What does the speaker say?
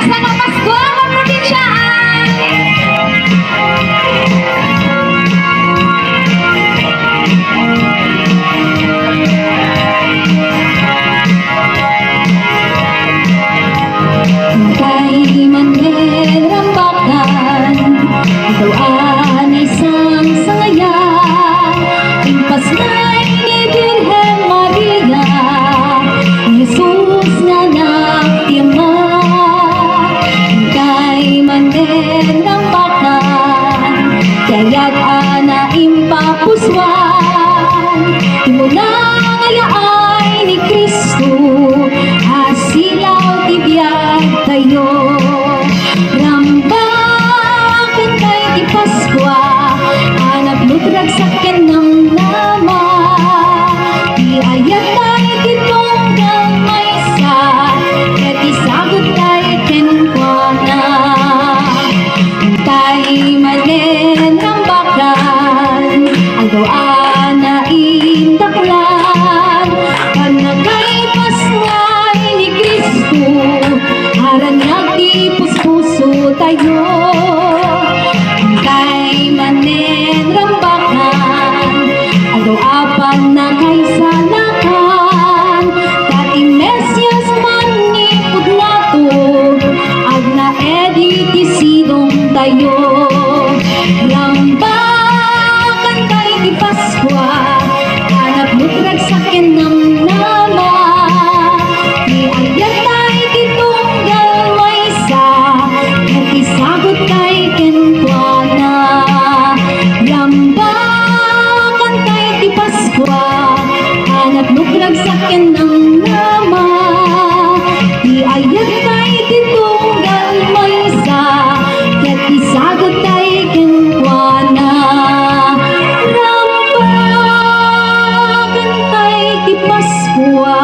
Sana Pasko ang probinsyaan. Kay Manuel Rambakan, ikaw ang isang sangaya, impas na'y ni Birhen Maria, Jesus nga nagtiama. Kay Manuel Rambakan, kayag ana impapuswan, imo na ngayaay ni Kristo, asilaw tibiyag tayo. Rambakan kay di Paskwa, anak lutrag sakyan ng nama, di ayat tayo ditunggang maysa, ket isagot tayo kenkwana. Kay Manen Rambakan, ang doa na indaklan, panagay pasngay ni Kristo, aran nagtipus-puso tayo. Kay Manen Rambakan, ang doa pa na kay sanakan, dati Mesyas manipod nato, ag na editi sidong tayo. Rambakan kay di Paskwa, anak lutrag sakyan ng nama, di ayat tayo ditunggal maysa, ket isagot tayo kenkwana. Rambakan kay di Paskwa, anak lutrag sakyan ng nama, di ayat tayo ditunggal maysa, ket isagot tayo kenkwana. Rambakan kay di Paskwa,